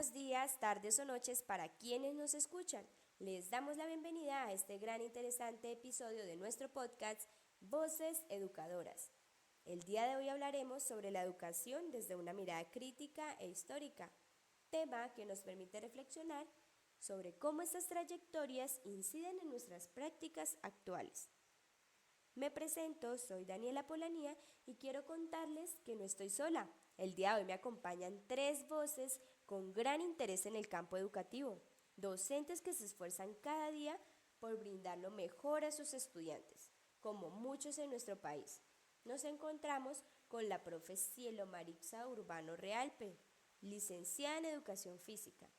buenos días, tardes o noches para quienes nos escuchan. Les damos la bienvenida a este gran interesante episodio de nuestro podcast Voces Educadoras. El día de hoy hablaremos sobre la educación desde una mirada crítica e histórica, tema que nos permite reflexionar sobre cómo estas trayectorias inciden en nuestras prácticas actuales. Me presento, soy Daniela Polanía y quiero contarles que no estoy sola. El día de hoy me acompañan tres voces con gran interés en el campo educativo, docentes que se esfuerzan cada día por brindar lo mejor a sus estudiantes, como muchos en nuestro país. Nos encontramos con la profe Cielo Marixa Urbano Realpe, licenciada en Educación Física,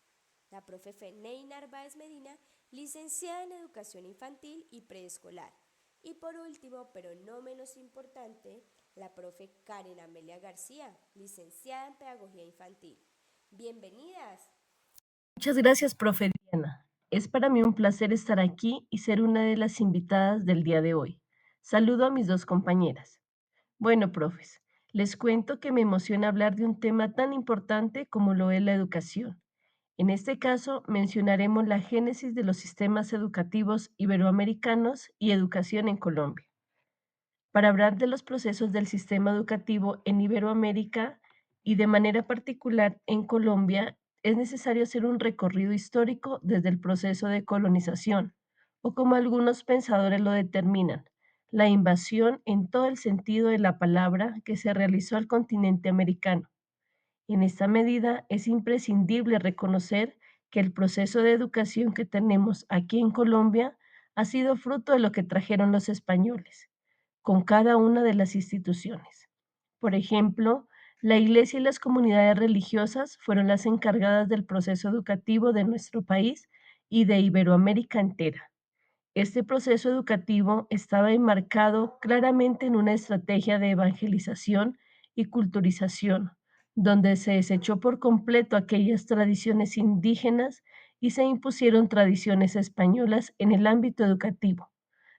la profe Feney Narváez Medina, licenciada en Educación Infantil y Preescolar, y por último, pero no menos importante, la profe Karen Amelia García, licenciada en Pedagogía Infantil. Bienvenidas. Muchas gracias, profe Diana. Es para mí un placer estar aquí y ser una de las invitadas del día de hoy. Saludo a mis dos compañeras. Bueno, profes, les cuento que me emociona hablar de un tema tan importante como lo es la educación. En este caso, mencionaremos la génesis de los sistemas educativos iberoamericanos y educación en Colombia. Para hablar de los procesos del sistema educativo en Iberoamérica y de manera particular en Colombia, es necesario hacer un recorrido histórico desde el proceso de colonización, o como algunos pensadores lo determinan, la invasión en todo el sentido de la palabra que se realizó al continente americano. En esta medida, es imprescindible reconocer que el proceso de educación que tenemos aquí en Colombia ha sido fruto de lo que trajeron los españoles con cada una de las instituciones. Por ejemplo, la Iglesia y las comunidades religiosas fueron las encargadas del proceso educativo de nuestro país y de Iberoamérica entera. Este proceso educativo estaba enmarcado claramente en una estrategia de evangelización y culturización, donde se desechó por completo aquellas tradiciones indígenas y se impusieron tradiciones españolas en el ámbito educativo.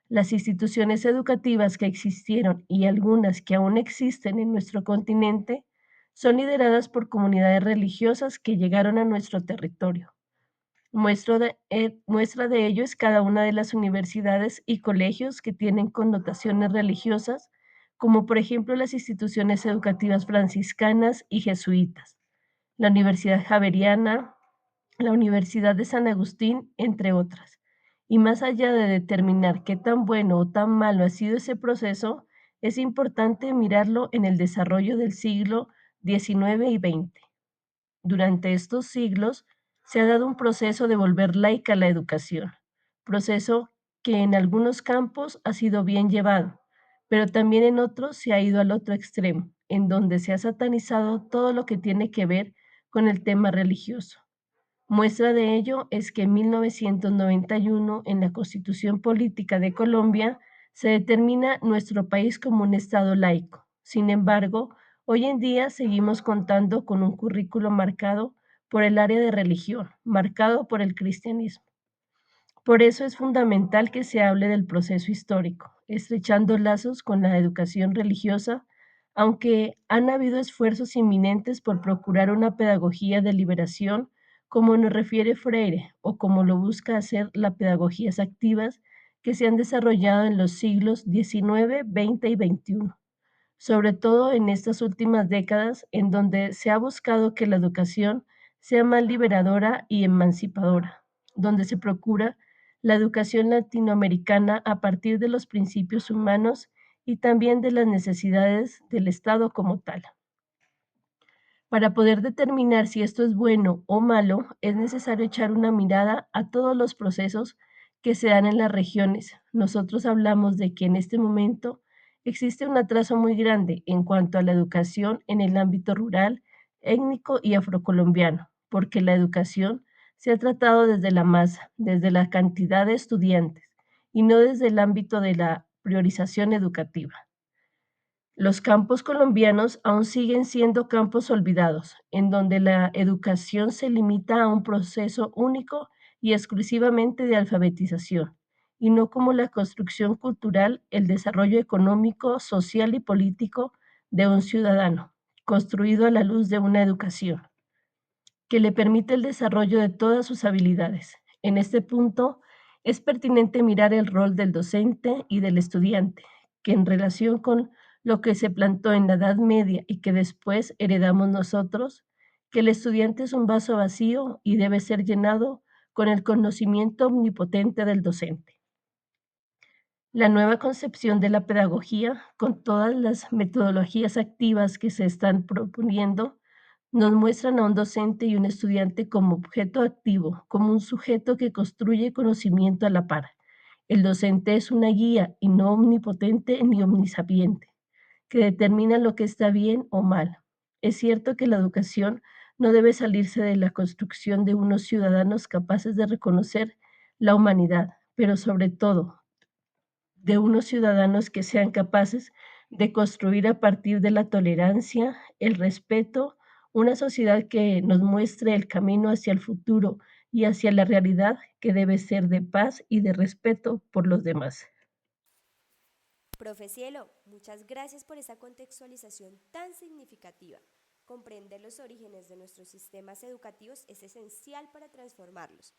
Las instituciones educativas que existieron y algunas que aún existen en nuestro continente son lideradas por comunidades religiosas que llegaron a nuestro territorio. Muestra de ello es cada una de las universidades y colegios que tienen connotaciones religiosas, como por ejemplo las instituciones educativas franciscanas y jesuitas, la Universidad Javeriana, la Universidad de San Agustín, entre otras. Y más allá de determinar qué tan bueno o tan malo ha sido ese proceso, es importante mirarlo en el desarrollo del siglo XIX y XX. Durante estos siglos se ha dado un proceso de volver laica la educación, proceso que en algunos campos ha sido bien llevado, pero también en otros se ha ido al otro extremo, en donde se ha satanizado todo lo que tiene que ver con el tema religioso. Muestra de ello es que en 1991, en la Constitución Política de Colombia, se determina nuestro país como un Estado laico. Sin embargo, hoy en día seguimos contando con un currículo marcado por el área de religión, marcado por el cristianismo. Por eso es fundamental que se hable del proceso histórico, estrechando lazos con la educación religiosa, aunque han habido esfuerzos inminentes por procurar una pedagogía de liberación, como nos refiere Freire, o como lo busca hacer las pedagogías activas que se han desarrollado en los siglos XIX, XX y XXI, sobre todo en estas últimas décadas en donde se ha buscado que la educación sea más liberadora y emancipadora, donde se procura la educación latinoamericana a partir de los principios humanos y también de las necesidades del Estado como tal. Para poder determinar si esto es bueno o malo, es necesario echar una mirada a todos los procesos que se dan en las regiones. Nosotros hablamos de que en este momento existe un atraso muy grande en cuanto a la educación en el ámbito rural, étnico y afrocolombiano, porque la educación se ha tratado desde la masa, desde la cantidad de estudiantes y no desde el ámbito de la priorización educativa. Los campos colombianos aún siguen siendo campos olvidados, en donde la educación se limita a un proceso único y exclusivamente de alfabetización, y no como la construcción cultural, el desarrollo económico, social y político de un ciudadano, construido a la luz de una educación. que le permite el desarrollo de todas sus habilidades. En este punto, es pertinente mirar el rol del docente y del estudiante, que en relación con lo que se plantó en la Edad Media y que después heredamos nosotros, que el estudiante es un vaso vacío y debe ser llenado con el conocimiento omnipotente del docente. La nueva concepción de la pedagogía, con todas las metodologías activas que se están proponiendo, nos muestran a un docente y un estudiante como objeto activo, como un sujeto que construye conocimiento a la par. El docente es una guía y no omnipotente ni omnisapiente, que determina lo que está bien o mal. Es cierto que la educación no debe salirse de la construcción de unos ciudadanos capaces de reconocer la humanidad, pero sobre todo de unos ciudadanos que sean capaces de construir a partir de la tolerancia, el respeto, una sociedad que nos muestre el camino hacia el futuro y hacia la realidad que debe ser de paz y de respeto por los demás. Profe Cielo, muchas gracias por esa contextualización tan significativa. Comprender los orígenes de nuestros sistemas educativos es esencial para transformarlos.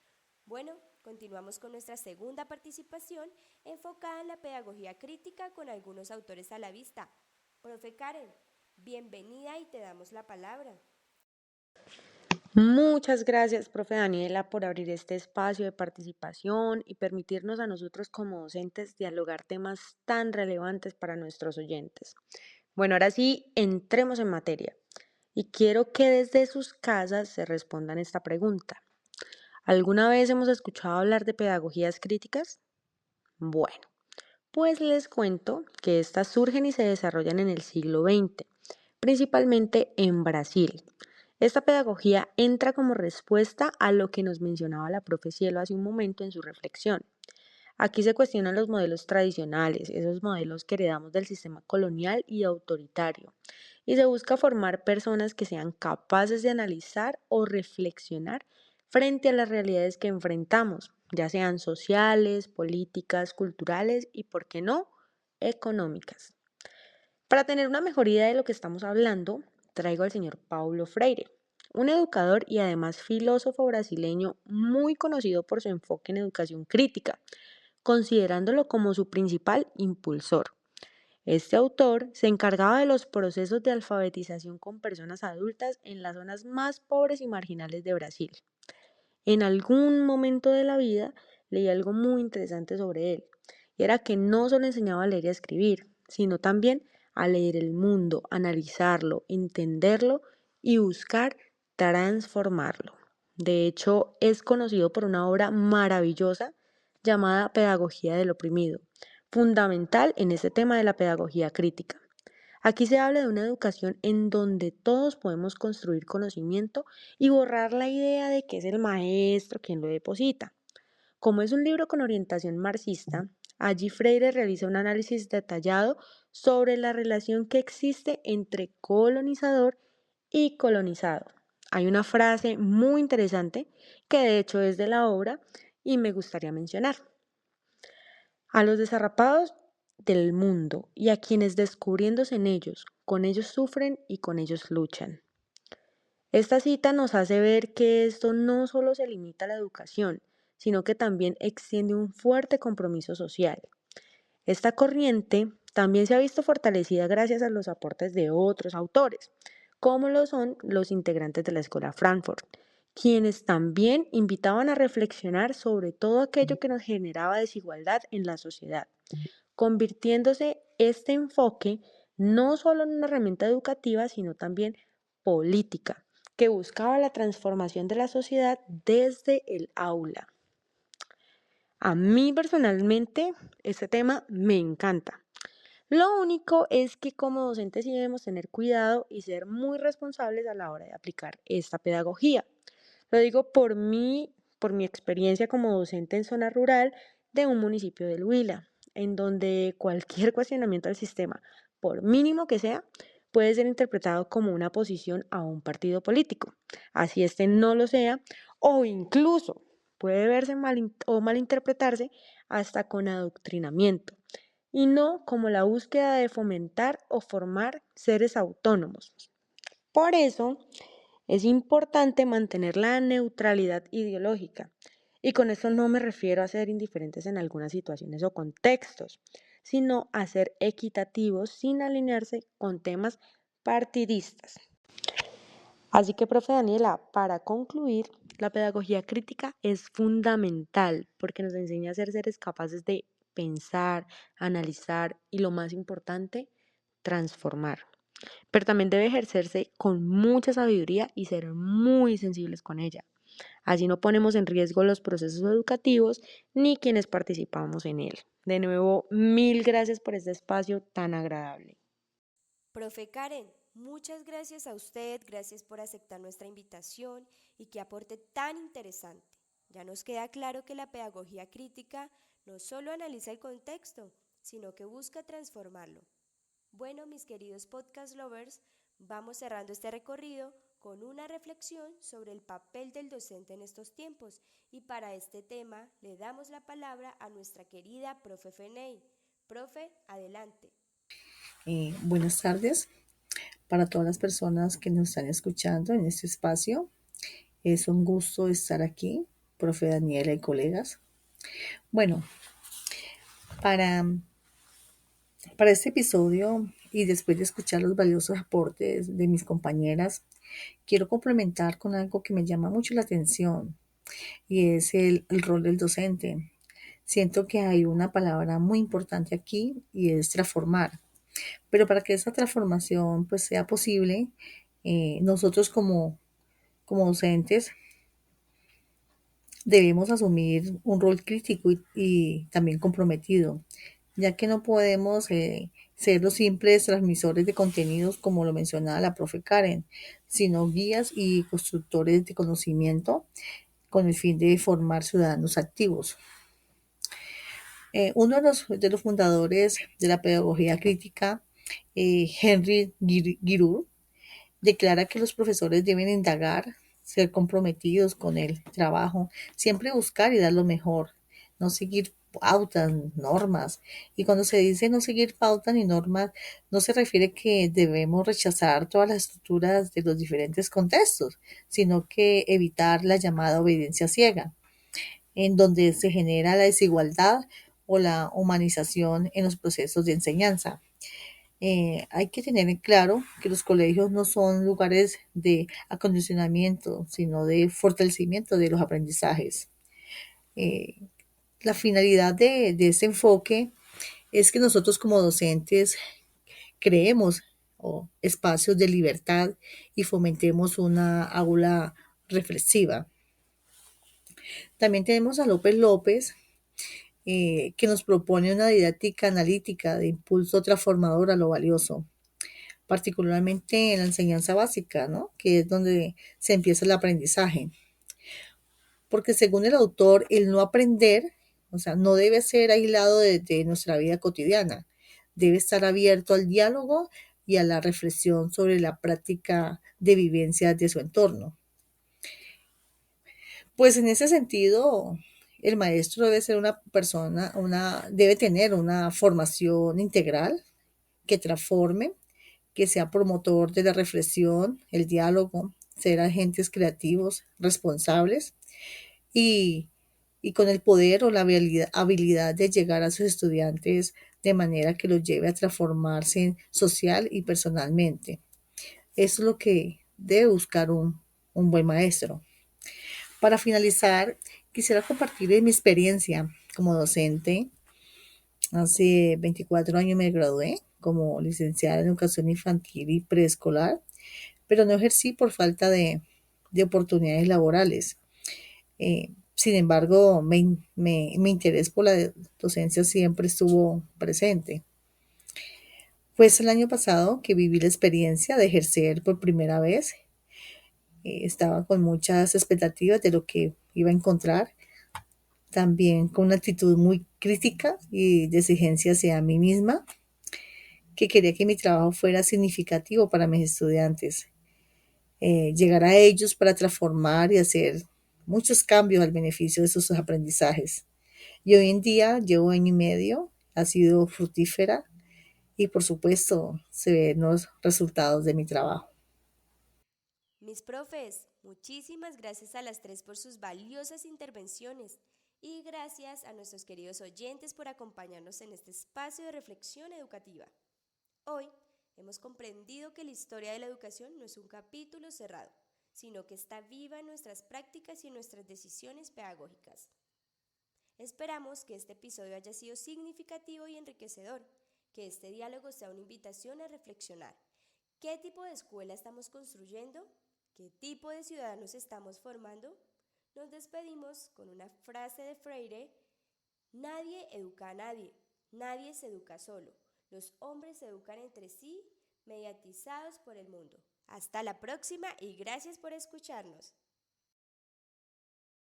Bueno, continuamos con nuestra segunda participación enfocada en la pedagogía crítica con algunos autores a la vista. Profe Karen, bienvenida y te damos la palabra. Muchas gracias, profe Daniela, por abrir este espacio de participación y permitirnos a nosotros como docentes dialogar temas tan relevantes para nuestros oyentes. Bueno, ahora sí, entremos en materia y quiero que desde sus casas se respondan esta pregunta. ¿Alguna vez hemos escuchado hablar de pedagogías críticas? Bueno, pues les cuento que estas surgen y se desarrollan en el siglo XX, principalmente en Brasil. Esta pedagogía entra como respuesta a lo que nos mencionaba la profe Cielo hace un momento en su reflexión. Aquí se cuestionan los modelos tradicionales, esos modelos que heredamos del sistema colonial y autoritario, y se busca formar personas que sean capaces de analizar o reflexionar frente a las realidades que enfrentamos, ya sean sociales, políticas, culturales y, ¿por qué no?, económicas. Para tener una mejor idea de lo que estamos hablando, traigo al señor Paulo Freire, un educador y además filósofo brasileño muy conocido por su enfoque en educación crítica, considerándolo como su principal impulsor. Este autor se encargaba de los procesos de alfabetización con personas adultas en las zonas más pobres y marginales de Brasil. En algún momento de la vida leí algo muy interesante sobre él, y era que no solo enseñaba a leer y a escribir, sino también a leer el mundo, analizarlo, entenderlo y buscar transformarlo. De hecho, es conocido por una obra maravillosa llamada Pedagogía del Oprimido, fundamental en este tema de la pedagogía crítica. Aquí se habla de una educación en donde todos podemos construir conocimiento y borrar la idea de que es el maestro quien lo deposita. Como es un libro con orientación marxista, allí Freire realiza un análisis detallado sobre la relación que existe entre colonizador y colonizado. Hay una frase muy interesante que de hecho es de la obra y me gustaría mencionar. A los desarrapados del mundo y a quienes descubriéndose en ellos, con ellos sufren y con ellos luchan. Esta cita nos hace ver que esto no solo se limita a la educación, sino que también extiende un fuerte compromiso social. Esta corriente también se ha visto fortalecida gracias a los aportes de otros autores, como lo son los integrantes de la Escuela Frankfurt, quienes también invitaban a reflexionar sobre todo aquello que nos generaba desigualdad en la sociedad, convirtiéndose este enfoque no solo en una herramienta educativa, sino también política, que buscaba la transformación de la sociedad desde el aula. A mí personalmente este tema me encanta. Lo único es que como docentes sí debemos tener cuidado y ser muy responsables a la hora de aplicar esta pedagogía. Lo digo por mi experiencia como docente en zona rural de un municipio del Huila, en donde cualquier cuestionamiento al sistema, por mínimo que sea, puede ser interpretado como una posición a un partido político, así este no lo sea, o incluso puede verse o malinterpretarse hasta con adoctrinamiento, y no como la búsqueda de fomentar o formar seres autónomos. Por eso, Es importante mantener la neutralidad ideológica. Y con esto no me refiero a ser indiferentes en algunas situaciones o contextos, sino a ser equitativos sin alinearse con temas partidistas. Así que, profe Daniela, para concluir, la pedagogía crítica es fundamental porque nos enseña a ser seres capaces de pensar, analizar y, lo más importante, transformar. Pero también debe ejercerse con mucha sabiduría y ser muy sensibles con ella. Así no ponemos en riesgo los procesos educativos ni quienes participamos en él. De nuevo, mil gracias por este espacio tan agradable. Profe Karen, muchas gracias a usted, gracias por aceptar nuestra invitación y qué aporte tan interesante. Ya nos queda claro que la pedagogía crítica no solo analiza el contexto, sino que busca transformarlo. Bueno, mis queridos podcast lovers, vamos cerrando este recorrido con una reflexión sobre el papel del docente en estos tiempos y para este tema le damos la palabra a nuestra querida profe Feney. Profe, adelante. Buenas tardes para todas las personas que nos están escuchando en este espacio. Es un gusto estar aquí, profe Daniela y colegas. Bueno, para, para este episodio y después de escuchar los valiosos aportes de mis compañeras, quiero complementar con algo que me llama mucho la atención y es el rol del docente. Siento que hay una palabra muy importante aquí y es transformar. Pero para que esa transformación pues sea posible, nosotros como docentes debemos asumir un rol crítico y también comprometido, ya que no podemos ser los simples transmisores de contenidos como lo mencionaba la profe Karen, sino guías y constructores de conocimiento con el fin de formar ciudadanos activos. Uno de los fundadores de la pedagogía crítica, Henry Giroux, declara que los profesores deben indagar, ser comprometidos con el trabajo, siempre buscar y dar lo mejor, no seguir pautas, normas. Y cuando se dice no seguir pautas ni normas, no se refiere que debemos rechazar todas las estructuras de los diferentes contextos, sino que evitar la llamada obediencia ciega, en donde se genera la desigualdad o la humanización en los procesos de enseñanza. Hay que tener en claro que los colegios no son lugares de acondicionamiento, sino de fortalecimiento de los aprendizajes. Eh, la finalidad de este enfoque es que nosotros como docentes creemos espacios de libertad y fomentemos una aula reflexiva. También tenemos a López López, que nos propone una didáctica analítica de impulso transformador a lo valioso, particularmente en la enseñanza básica, ¿no? Que es donde se empieza el aprendizaje. Porque según el autor, el no aprender, o sea, no debe ser aislado de nuestra vida cotidiana, debe estar abierto al diálogo y a la reflexión sobre la práctica de vivencias de su entorno. Pues en ese sentido, el maestro debe ser una persona, debe tener una formación integral que transforme, que sea promotor de la reflexión, el diálogo, ser agentes creativos, responsables y, y con el poder o la habilidad de llegar a sus estudiantes de manera que los lleve a transformarse social y personalmente. Eso es lo que debe buscar un buen maestro. Para finalizar, quisiera compartir mi experiencia como docente. Hace 24 años me gradué como licenciada en educación infantil y preescolar, pero no ejercí por falta de oportunidades laborales. Sin embargo, mi interés por la docencia siempre estuvo presente. Pues el año pasado que viví la experiencia de ejercer por primera vez, estaba con muchas expectativas de lo que iba a encontrar, también con una actitud muy crítica y de exigencia hacia mí misma, que quería que mi trabajo fuera significativo para mis estudiantes, llegar a ellos para transformar y hacer muchos cambios al beneficio de sus aprendizajes. Y hoy en día llevo año y medio, ha sido fructífera y por supuesto se ven los resultados de mi trabajo. Mis profes, muchísimas gracias a las tres por sus valiosas intervenciones y gracias a nuestros queridos oyentes por acompañarnos en este espacio de reflexión educativa. Hoy hemos comprendido que la historia de la educación no es un capítulo cerrado, sino que está viva en nuestras prácticas y en nuestras decisiones pedagógicas. Esperamos que este episodio haya sido significativo y enriquecedor, que este diálogo sea una invitación a reflexionar. ¿Qué tipo de escuela estamos construyendo? ¿Qué tipo de ciudadanos estamos formando? Nos despedimos con una frase de Freire: nadie educa a nadie, nadie se educa solo. Los hombres se educan entre sí, mediatizados por el mundo. Hasta la próxima y gracias por escucharnos.